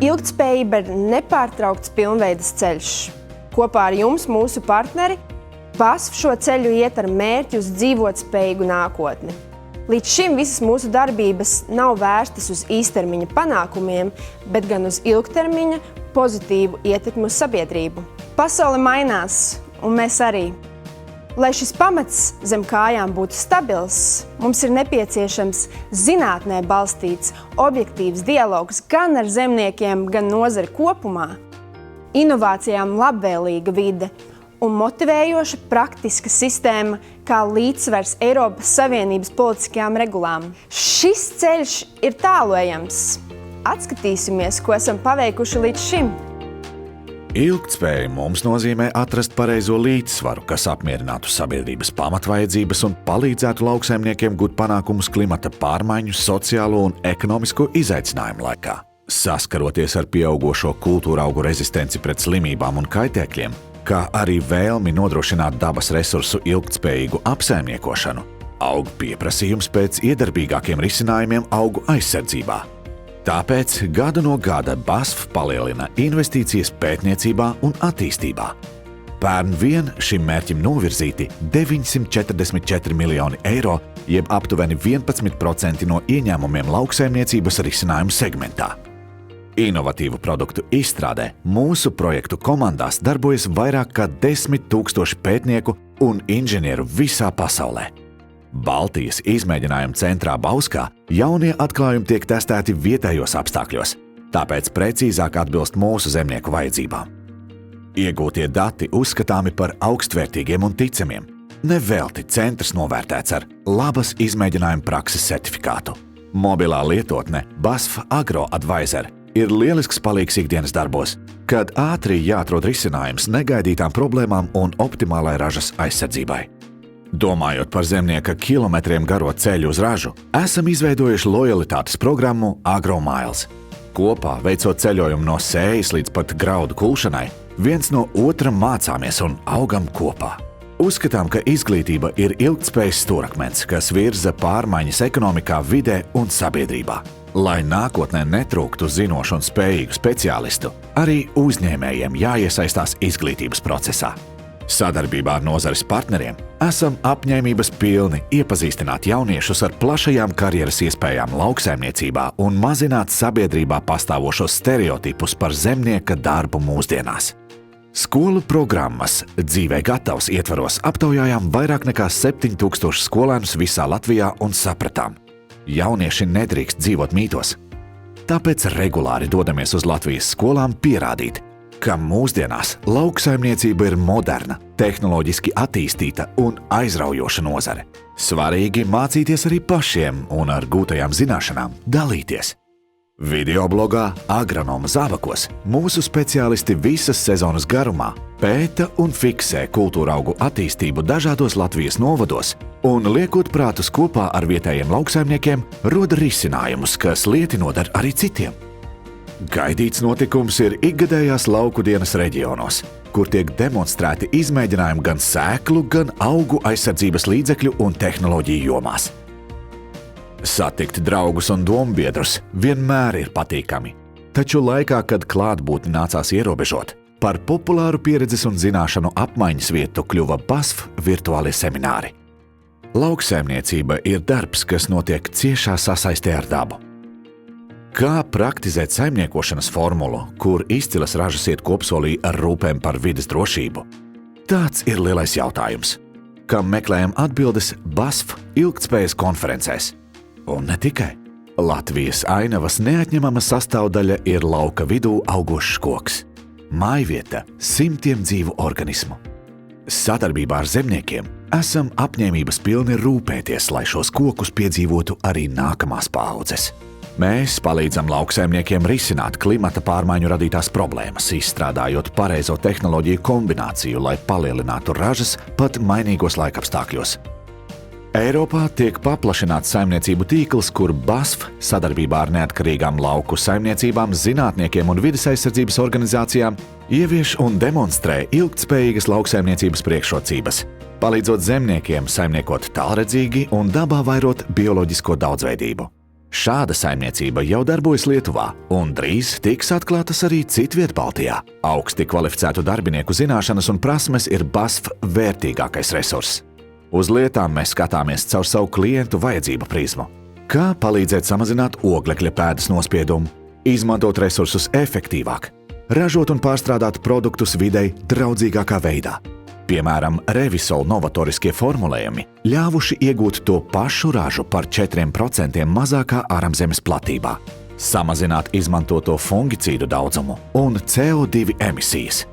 Ilgtspējība ir nepārtraukts pilnveides ceļš. Kopā ar jums, mūsu partneri, BASF šo ceļu iet ar mērķi uz dzīvotspējīgu nākotni. Līdz šim visas mūsu darbības nav vērstas uz īstermiņa panākumiem, bet gan uz ilgtermiņa pozitīvu ietekmi uz sabiedrību. Pasaule mainās, un mēs arī. Lai šis pamats zem kājām būtu stabils, mums ir nepieciešams zinātnē balstīts, objektīvs dialogs gan ar zemniekiem, gan nozari kopumā, inovācijām labvēlīga vide un motivējoša praktiska sistēma kā līdzsvars Eiropas Savienības politiskajām regulām. Šis ceļš ir tālojams. Atskatīsimies, ko esam paveikuši līdz šim. Ilgtspēja mums nozīmē atrast pareizo līdzsvaru, kas apmierinātu sabiedrības pamatvajadzības un palīdzētu lauksaimniekiem gūt panākumus klimata pārmaiņu, sociālo un ekonomisko izaicinājumu laikā. Saskaroties ar pieaugošo kultūra augu rezistenci pret slimībām un kaitēkļiem, kā arī vēlmi nodrošināt dabas resursu ilgtspējīgu apsaimniekošanu, aug pieprasījums pēc iedarbīgākiem risinājumiem augu aizsardzībā. Tāpēc gadu no gada BASF palielina investīcijas pētniecībā un attīstībā. Pērn vien šim mērķim novirzīti 944 miljoni eiro, jeb aptuveni 11% no ieņēmumiem lauksaimniecības risinājumu segmentā. Inovatīvu produktu izstrādē mūsu projektu komandās darbojas vairāk kā 10 000 pētnieku un inženieru visā pasaulē. Baltijas izmēģinājuma centrā Bauskā jaunie atklājumi tiek testēti vietējos apstākļos, tāpēc precīzāk atbilst mūsu zemnieku vajadzībām. Iegūtie dati uzskatāmi par augstvērtīgiem un ticamiem. Nevelti centrs novērtēts ar labas izmēģinājuma prakses certifikātu. Mobilā lietotne BASF Agro Advisor ir lielisks palīgs ikdienas darbos, kad ātri jāatrod risinājums negaidītām problēmām un optimālai ražas aizsardzībai. Domājot par zemnieka kilometriem garo ceļu uz ražu, esam izveidojuši lojalitātes programmu AgroMiles. Kopā, veicot ceļojumu no sējas līdz pat graudu kulšanai, viens no otra mācāmies un augam kopā. Uzskatām, ka izglītība ir ilgtspējas stūrakmens, kas virza pārmaiņas ekonomikā, vidē un sabiedrībā. Lai nākotnē netrūktu zinošu un spējīgu speciālistu, arī uzņēmējiem jāiesaistās izglītības procesā. Sadarbībā ar nozares partneriem esam apņēmības pilni iepazīstināt jauniešus ar plašajām karjeras iespējām lauksaimniecībā un mazināt sabiedrībā pastāvošos stereotipus par zemnieka darbu mūsdienās. Skolu programmas Dzīvē gatavs ietvaros aptaujājām vairāk nekā 7000 skolēnus visā Latvijā un sapratām: jaunieši nedrīkst dzīvot mītos. Tāpēc regulāri dodamies uz Latvijas skolām pierādīt, ka mūsdienās lauksaimniecība ir moderna, tehnoloģiski attīstīta un aizraujoša nozare. Svarīgi mācīties arī pašiem un ar gūtajām zināšanām dalīties. Videoblogā Agronoma zābakos mūsu speciālisti visas sezonas garumā pēta un fiksē kultūraugu attīstību dažādos Latvijas novados un, liekot prātus kopā ar vietējiem lauksaimniekiem, roda risinājumus, kas lieti nodara arī citiem. Gaidīts notikums ir ikgadējās lauku dienas reģionos, kur tiek demonstrēti izmēģinājumi gan sēklu, gan augu aizsardzības līdzekļu un tehnoloģiju jomās. Satikt draugus un dombiedrus vienmēr ir patīkami, taču laikā, kad klātbūtni nācās ierobežot, par populāru pieredzes un zināšanu apmaiņas vietu kļuva BASF virtuālie semināri. Lauksaimniecība ir darbs, kas notiek ciešā sasaistē ar dabu. Kā praktizēt saimniekošanas formulu, kur izcilas ražas iet kopsolī ar rūpēm par vides drošību? Tāds ir lielais jautājums, kam meklējam atbildes BASF ilgtspējas konferencēs. Un ne tikai. Latvijas ainavas neatņemama sastāvdaļa ir lauka vidū augošs koks. Mājvieta simtiem dzīvu organismu. Sadarbībā ar zemniekiem esam apņēmības pilni rūpēties, lai šos kokus piedzīvotu arī nākamās paaudzes. Mēs palīdzam lauksaimniekiem risināt klimata pārmaiņu radītās problēmas, izstrādājot pareizo tehnoloģiju kombināciju, lai palielinātu ražas pat mainīgos laikapstākļos. Eiropā tiek paplašināts saimniecību tīkls, kur BASF sadarbībā ar neatkarīgām lauku saimniecībām, zinātniekiem un vides aizsardzības organizācijām ievieš un demonstrē ilgtspējīgas lauksaimniecības priekšrocības, palīdzot zemniekiem saimniekot tālredzīgi un dabā vairot bioloģisko daudzveidību. Šāda saimniecība jau darbojas Lietuvā, un drīz tiks atklātas arī citviet Baltijā. Augsti kvalificētu darbinieku zināšanas un prasmes ir BASF vērtīgākais resurss. Uz lietām mēs skatāmies caur savu klientu vajadzību prizmu. Kā palīdzēt samazināt oglekļa pēdas nospiedumu, izmantot resursus efektīvāk, ražot un pārstrādāt produktus videi draudzīgākā veidā. Piemēram, Revisol novatoriskie formulējumi ļāvuši iegūt to pašu ražu par 4% mazākā ārzemes platībā, samazināt izmantoto fungicīdu daudzumu un CO2 emisijas.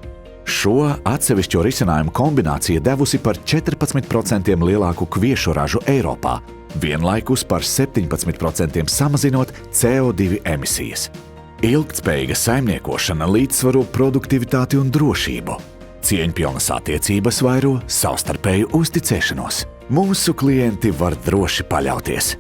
Šo atsevišķo risinājumu kombinācija devusi par 14% lielāku kviešu ražu Eiropā, vienlaikus par 17% samazinot CO2 emisijas. Ilgtspējīga saimniekošana līdzsvaro produktivitāti un drošību. Cieņpilnas attiecības vairo savstarpēju uzticēšanos. Mūsu klienti var droši paļauties.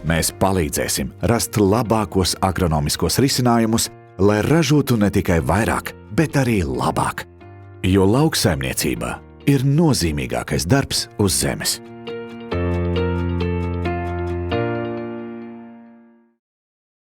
Mēs palīdzēsim rast labākos agronomiskos risinājumus, lai ražotu ne tikai vairāk, bet arī labāk. Jo lauksaimniecība ir nozīmīgākais darbs uz zemes.